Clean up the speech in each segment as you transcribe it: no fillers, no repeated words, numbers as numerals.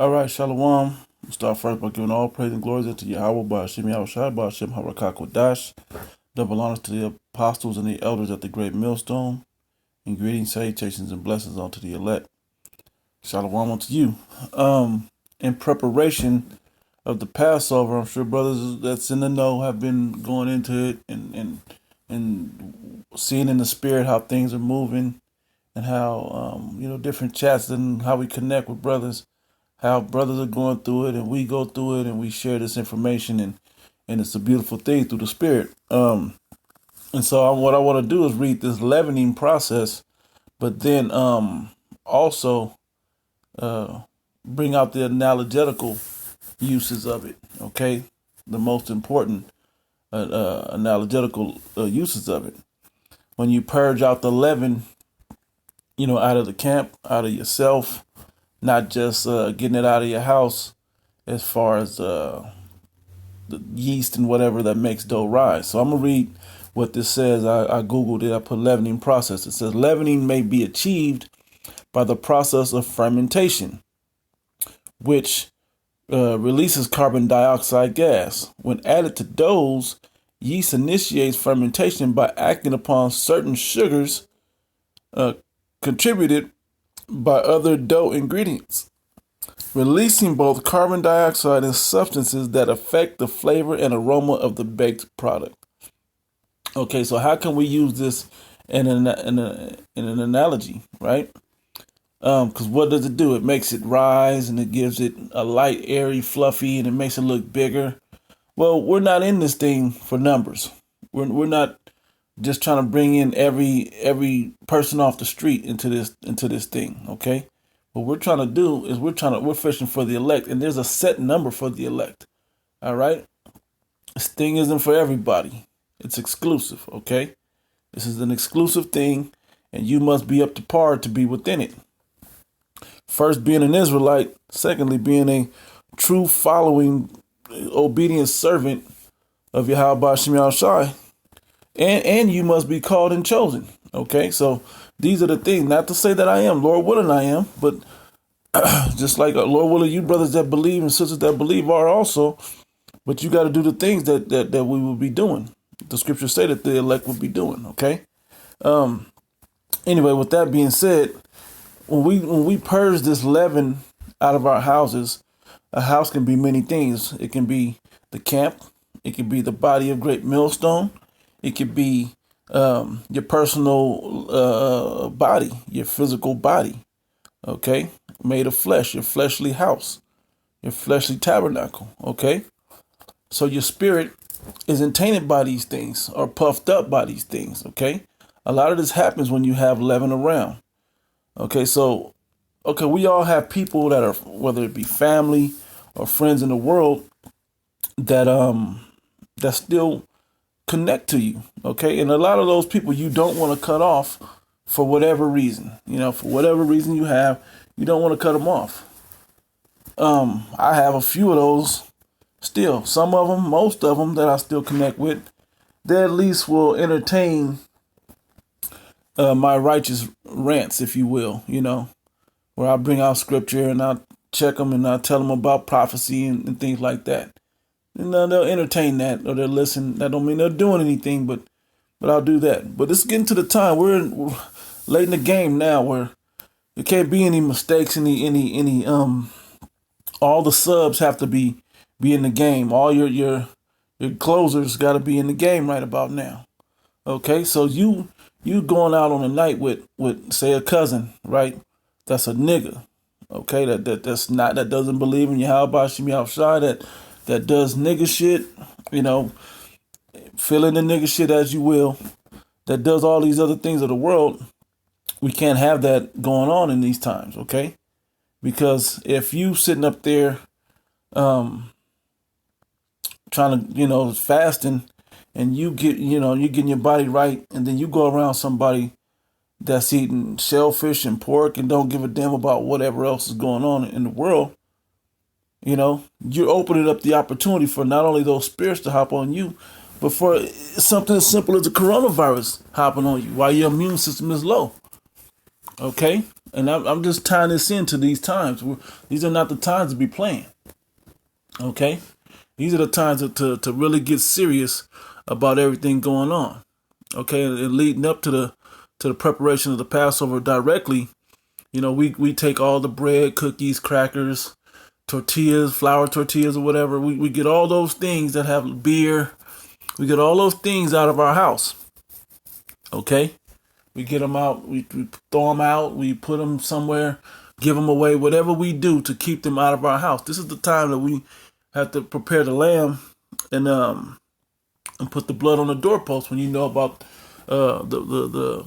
All right, Shalom. We'll start first by giving all praise and glory unto Yahweh, by Hashem Yahushai, by Hashem Harakak. Double honors to the apostles and the elders at the great millstone, and greetings, salutations, and blessings unto the elect. Shalom unto you. In preparation of the Passover, I'm sure brothers that's in the know have been going into it and seeing in the spirit how things are moving and how different chats and how we connect with brothers, how brothers are going through it and we go through it and we share this information and it's a beautiful thing through the spirit. And so what I want to do is read this leavening process, but then also bring out the analogetical uses of it. Okay, the most important analogetical uses of it. When you purge out the leaven, out of the camp, out of yourself, not just getting it out of your house, as far as the yeast and whatever that makes dough rise. So I'm gonna read what this says. I googled it. I put leavening process. It says leavening may be achieved by the process of fermentation, which releases carbon dioxide gas. When added to doughs, yeast initiates fermentation by acting upon certain sugars contributed by other dough ingredients, releasing both carbon dioxide and substances that affect the flavor and aroma of the baked product. Okay, so how can we use this in an analogy, right? Because what does it do? It makes it rise and it gives it a light, airy, fluffy, and it makes it look bigger. Well, we're not in this thing for numbers. We're not just trying to bring in every person off the street into this thing. Okay, what we're trying to do is we're fishing for the elect, and there's a set number for the elect. All right, this thing isn't for everybody. It's exclusive. Okay, this is an exclusive thing, and you must be up to par to be within it. First, being an Israelite. Secondly, being a true following, obedient servant of Yahweh Shem Yahushai. And you must be called and chosen. Okay, so these are the things. Not to say that I am, Lord willing I am, but just like Lord willing, you brothers that believe and sisters that believe are also. But you got to do the things that we will be doing. The scriptures say that the elect will be doing. Okay. Anyway, with that being said, when we purge this leaven out of our houses, a house can be many things. It can be the camp. It can be the body of great millstone. It could be your personal body, your physical body, okay, made of flesh, your fleshly house, your fleshly tabernacle, okay? So your spirit isn't tainted by these things or puffed up by these things, okay? A lot of this happens when you have leaven around, okay? So, we all have people that are, whether it be family or friends in the world, that still connect to you, okay? And a lot of those people you don't want to cut off for whatever reason. For whatever reason you don't want to cut them off. I have a few of those still. Some of them, most of them that I still connect with, they at least will entertain my righteous rants, if you will, where I bring out scripture and I check them and I tell them about prophecy and things like that. And they'll entertain that or they'll listen. That don't mean they're doing anything, but I'll do that. But it's getting to the time we're late in the game now where there can't be any mistakes. All the subs have to be in the game. All your closers got to be in the game right about now. Okay, so you going out on a night with say a cousin, right? That's a nigga. Okay, that doesn't believe in Yahweh Shem Yahushai, that does nigga shit, fill in the nigga shit as you will, that does all these other things of the world. We can't have that going on in these times, okay? Because if you sitting up there trying to, fasting and you getting your body right, and then you go around somebody that's eating shellfish and pork and don't give a damn about whatever else is going on in the world, you're opening up the opportunity for not only those spirits to hop on you, but for something as simple as the coronavirus hopping on you while your immune system is low. Okay? And I'm just tying this into these times. These are not the times to be playing. Okay? These are the times to really get serious about everything going on. Okay? And leading up to the preparation of the Passover directly, we take all the bread, cookies, crackers, tortillas, flour tortillas or whatever. We get all those things that have beer. We get all those things out of our house. Okay? We get them out. We throw them out. We put them somewhere, give them away, whatever we do to keep them out of our house. This is the time that we have to prepare the lamb and put the blood on the doorpost when you know about the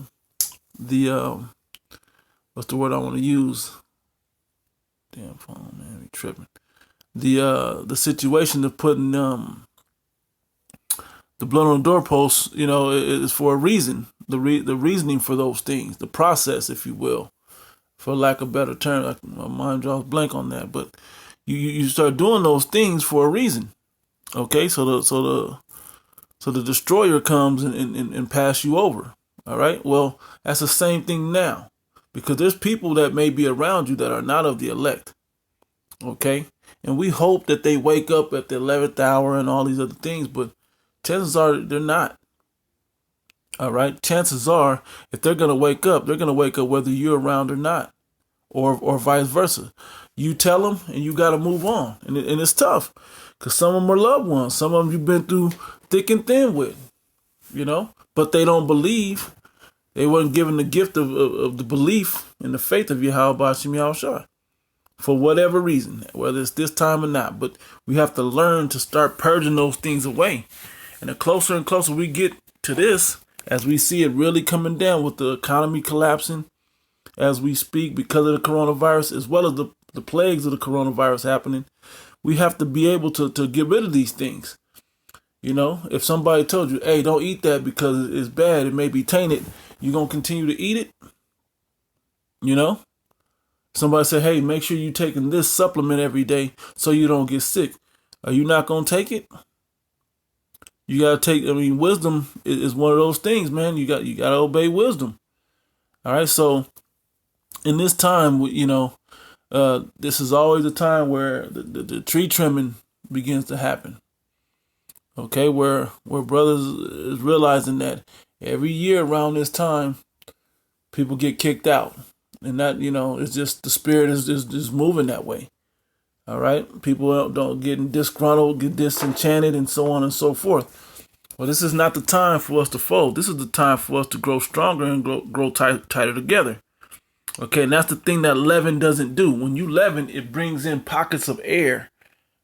what's the word I want to use? Damn phone, man, we tripping. The situation of putting the blood on the doorpost, is for a reason. The reasoning for those things, the process, if you will, for lack of a better term. My mind draws blank on that, but you start doing those things for a reason. Okay, so the destroyer comes and pass you over. All right. Well, that's the same thing now, because there's people that may be around you that are not of the elect. Okay, and we hope that they wake up at the 11th hour and all these other things, but chances are they're not. All right. Chances are, if they're going to wake up, they're going to wake up whether you're around or not, or vice versa. You tell them and you got to move on. And it's tough because some of them are loved ones. Some of them you've been through thick and thin with, but they don't believe. They weren't given the gift of the belief and the faith of Yahweh Bashim Yahushua for whatever reason, whether it's this time or not. But we have to learn to start purging those things away. And the closer and closer we get to this, as we see it really coming down with the economy collapsing as we speak because of the coronavirus, as well as the plagues of the coronavirus happening, we have to be able to get rid of these things. If somebody told you, hey, don't eat that because it's bad, it may be tainted, you going to continue to eat it? Somebody said, hey, make sure you're taking this supplement every day so you don't get sick. Are you not going to take it? You got to take, wisdom is one of those things, man. You got to obey wisdom. All right. So in this time, this is always a time where the tree trimming begins to happen. Okay. Where brothers is realizing that every year around this time, people get kicked out, and that, it's just the spirit is moving that way. All right. People don't get disgruntled, get disenchanted, and so on and so forth. Well, this is not the time for us to fold. This is the time for us to grow stronger and grow tighter together. Okay. And that's the thing that leaven doesn't do. When you leaven, it brings in pockets of air,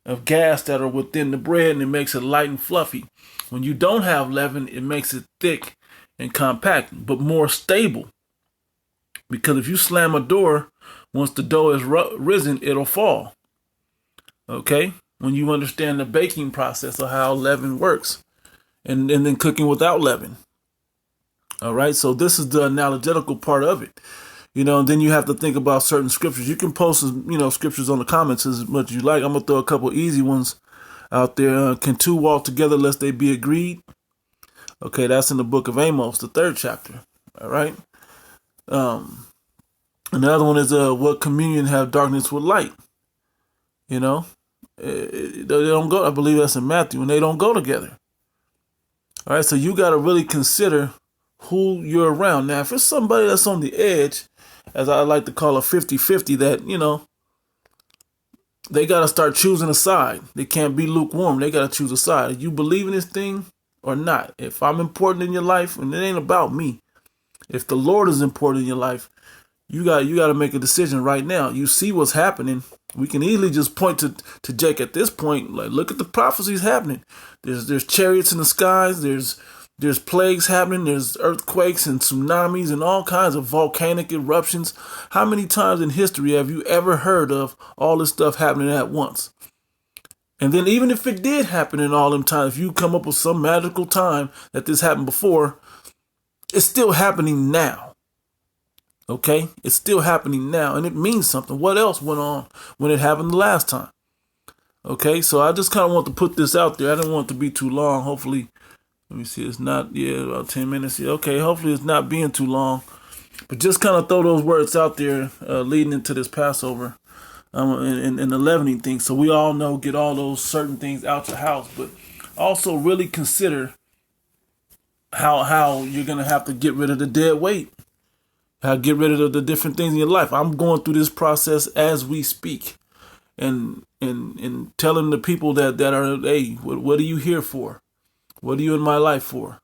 of gas that are within the bread, and it makes it light and fluffy. When you don't have leaven, it makes it thick and compact, but more stable. Because if you slam a door, once the dough is risen, it'll fall. Okay, when you understand the baking process of how leaven works, and then cooking without leaven. All right, so this is the analogetical part of it. And then you have to think about certain scriptures. You can post, scriptures on the comments as much as you like. I'm gonna throw a couple easy ones out there. Can two walk together lest they be agreed? Okay, that's in the book of Amos, the 3rd chapter. All right. Another one is what communion have darkness with light? They don't go. I believe that's in Matthew, and they don't go together. All right, so you got to really consider who you're around. Now, if it's somebody that's on the edge, as I like to call a 50-50, that, they got to start choosing a side. They can't be lukewarm. They got to choose a side. Are you believe in this thing or not? If I'm important in your life, and it ain't about me, if the Lord is important in your life, you got to make a decision right now. You see what's happening. We can easily just point to Jake at this point. Like, look at the prophecies happening. There's chariots in the skies. There's plagues happening. There's earthquakes and tsunamis and all kinds of volcanic eruptions. How many times in history have you ever heard of all this stuff happening at once? And then even if it did happen in all them times, if you come up with some magical time that this happened before, it's still happening now. Okay, it's still happening now, and it means something. What else went on when it happened the last time? Okay, so I just kind of want to put this out there. I didn't want it to be too long. Hopefully, let me see, it's not, about 10 minutes. Okay, hopefully it's not being too long. But just kind of throw those words out there leading into this Passover and the leavening thing. So we all know, get all those certain things out your house. But also really consider how you're going to have to get rid of the dead weight. How get rid of the different things in your life. I'm going through this process as we speak. And telling the people that are, hey, what are you here for? What are you in my life for?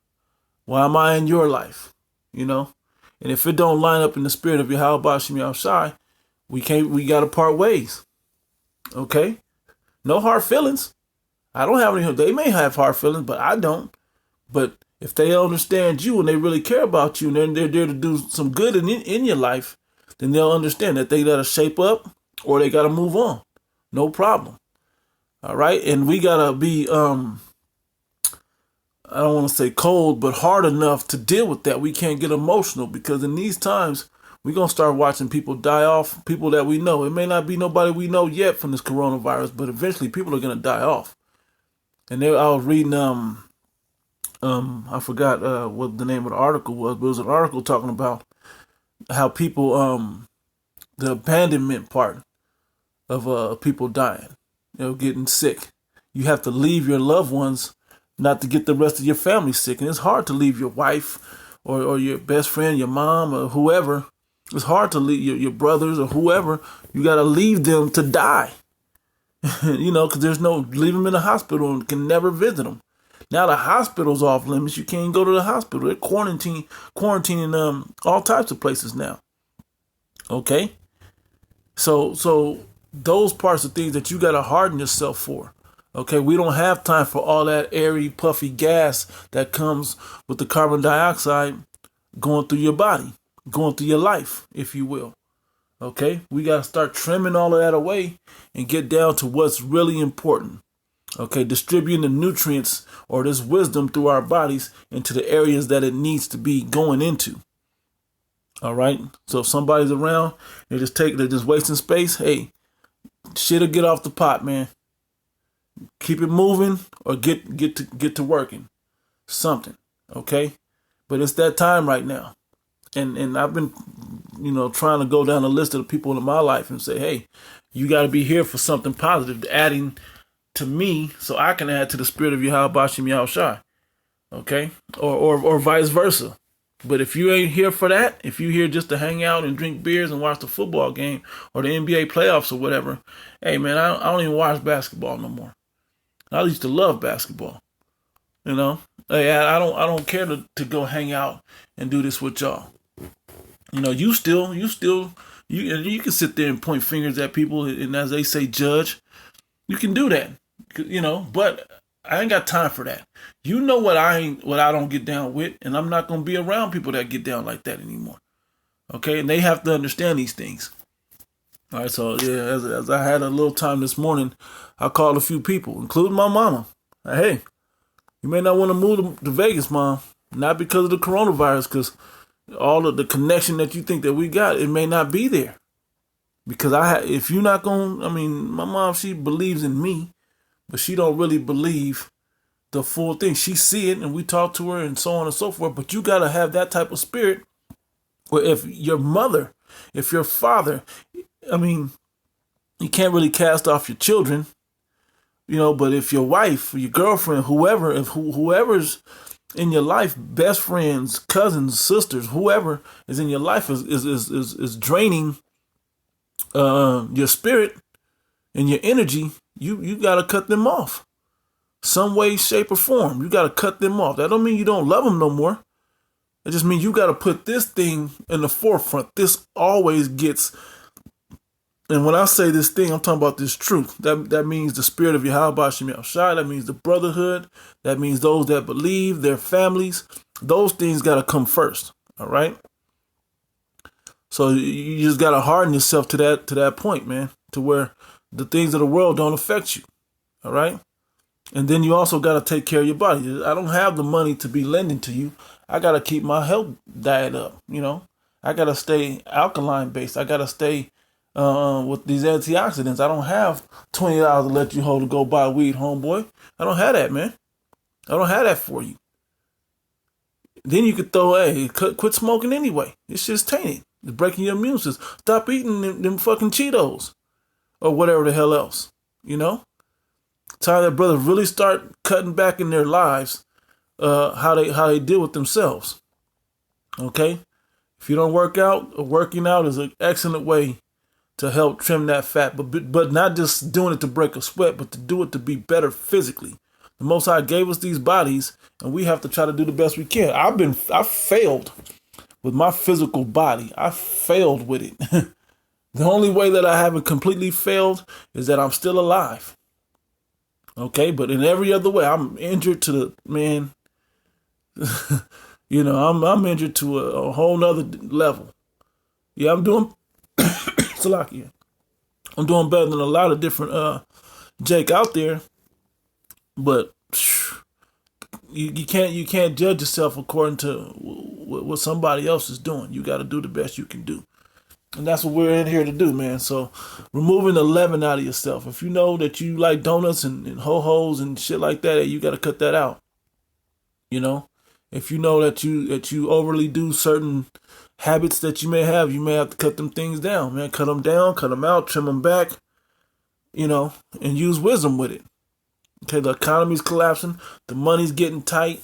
Why am I in your life? You know? And if it don't line up in the spirit of Yahweh Shem Yahushai, we gotta part ways. Okay? No hard feelings. I don't have any. They may have hard feelings, but I don't. But if they understand you and they really care about you and they're there to do some good in your life, then they'll understand that they gotta shape up or they gotta move on. No problem. All right? And we gotta be I don't want to say cold, but hard enough to deal with that. We can't get emotional because in these times, we're going to start watching people die off, people that we know. It may not be nobody we know yet from this coronavirus, but eventually people are going to die off. And I was reading, I forgot what the name of the article was, but it was an article talking about how people, the abandonment part of people dying, getting sick. You have to leave your loved ones not to get the rest of your family sick. And it's hard to leave your wife or your best friend, your mom or whoever. It's hard to leave your brothers or whoever. You got to leave them to die, because there's leave them in the hospital and can never visit them. Now the hospital's off limits. You can't go to the hospital. They're quarantining all types of places now. Okay. So those parts are things that you got to harden yourself for. Okay, we don't have time for all that airy, puffy gas that comes with the carbon dioxide going through your body, going through your life, if you will. Okay, we got to start trimming all of that away and get down to what's really important. Okay, distributing the nutrients or this wisdom through our bodies into the areas that it needs to be going into. All right, so if somebody's around, they're just wasting space. Hey, shit'll get off the pot, man. Keep it moving or get to working. Something. Okay? But it's that time right now. And I've been, trying to go down a list of the people in my life and say, hey, you got to be here for something positive, adding to me so I can add to the spirit of Yahweh Shem Yahushai. Okay? Or vice versa. But if you ain't here for that, if you're here just to hang out and drink beers and watch the football game or the NBA playoffs or whatever, hey, man, I don't even watch basketball no more. I used to love basketball, Hey, I don't care to go hang out and do this with y'all. You can sit there and point fingers at people and as they say, judge. You can do that, but I ain't got time for that. You know what I don't get down with, and I'm not gonna be around people that get down like that anymore. Okay, and they have to understand these things. All right, so yeah, as I had a little time this morning, I called a few people, including my mama. Hey, you may not want to move to Vegas, Mom. Not because of the coronavirus, because all of the connection that you think that we got, it may not be there. Because if you're not going, my mom, she believes in me, but she don't really believe the full thing. She see it, and we talk to her, and so on and so forth. But you got to have that type of spirit where if your mother, if your father, you can't really cast off your children, but if your wife, your girlfriend, whoever's in your life, best friends, cousins, sisters, whoever is in your life is draining your spirit and your energy, you got to cut them off. Some way, shape, or form. You got to cut them off. That don't mean you don't love them no more. It just means you got to put this thing in the forefront. This always gets. And when I say this thing, I'm talking about this truth. That means the spirit of Yahweh Shem Yahushai. That means the brotherhood. That means those that believe, their families. Those things got to come first. All right. So you just got to harden yourself to that point, man, to where the things of the world don't affect you. All right. And then you also got to take care of your body. I don't have the money to be lending to you. I got to keep my health diet up. I got to stay alkaline based. I got to stay with these antioxidants. I don't have $20 to let you hold to go buy weed, homeboy. I don't have that, man. I don't have that for you. Then you could throw, hey, quit smoking anyway. It's just tainted. It's breaking your immune system. Stop eating them fucking Cheetos or whatever the hell else. You know? Time that brothers really start cutting back in their lives, how they deal with themselves. Okay? If you don't work out, working out is an excellent way to help trim that fat, but not just doing it to break a sweat, but to do it to be better physically. The Most High gave us these bodies, and we have to try to do the best we can. I've failed with my physical body. I failed with it. The only way that I haven't completely failed is that I'm still alive. Okay, but in every other way, I'm injured to the man. You know, I'm injured to a whole nother level. Yeah, I'm doing Salakia. I'm doing better than a lot of different Jake out there, but you can't judge yourself according to what somebody else is doing. You got to do the best you can do, and that's what we're in here to do, man. So removing the leaven out of yourself. If you know that you like donuts and ho-hos and shit like that, you got to cut that out. You know, if you know that you overly do certain habits that you may have to cut them things down, man. Cut them down, cut them out, trim them back, you know, and use wisdom with it. Okay, the economy's collapsing, the money's getting tight,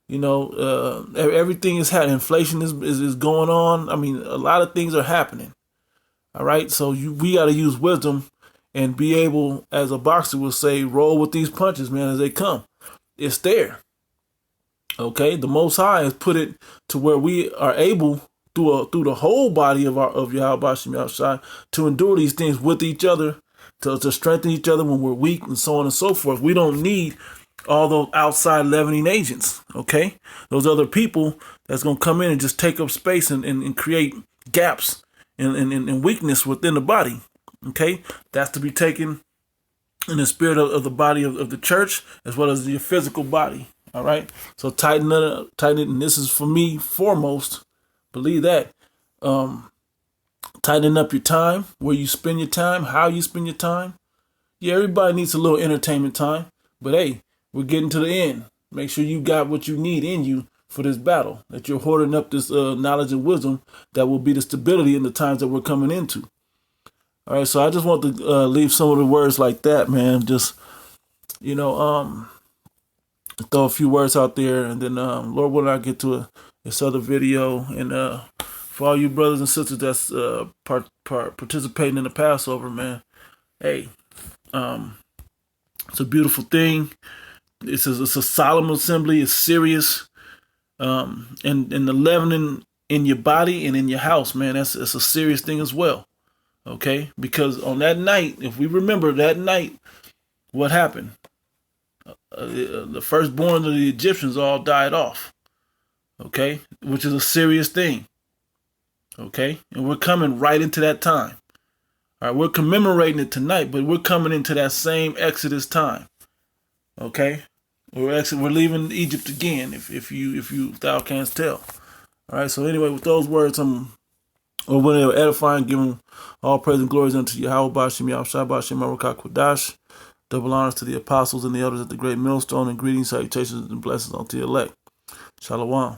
you know, everything is happening. Inflation is going on. I mean, a lot of things are happening. All right, so we got to use wisdom and be able, as a boxer would say, roll with these punches, man, as they come. It's there. Okay, the Most High has put it to where we are able through the whole body of Yahweh Shem Yahushai to endure these things with each other, to strengthen each other when we're weak, and so on and so forth. We don't need all those outside leavening agents. Okay, those other people that's gonna come in and just take up space and create gaps and weakness within the body. Okay, that's to be taken in the spirit of the body of the church as well as your physical body. All right, so tighten it, and this is for me foremost. Believe that. Tightening up your time, where you spend your time, how you spend your time. Yeah, everybody needs a little entertainment time, but hey, we're getting to the end. Make sure you got what you need in you for this battle, that you're hoarding up this knowledge and wisdom that will be the stability in the times that we're coming into. All right, so I just want to leave some of the words like that, man. Just, you know, throw a few words out there, and then Lord willing, I'll get to this other video. And for all you brothers and sisters that's participating in the Passover, man, hey, it's a beautiful thing. It's a solemn assembly. It's serious. And the leavening in your body and in your house, man, it's a serious thing as well. Okay, because on that night, if we remember that night, what happened? The firstborn of the Egyptians all died off. Okay, which is a serious thing. Okay, and we're coming right into that time. All right, we're commemorating it tonight, but we're coming into that same Exodus time. Okay, we're leaving Egypt again. If thou canst tell. All right. So anyway, with those words, when they were edifying, giving all praise and glories unto Yahweh Bashim Yahushua Bashim Maruka Kodash. Double honors to the apostles and the elders at the great millstone, and greetings, salutations, and blessings unto the elect. Shalom.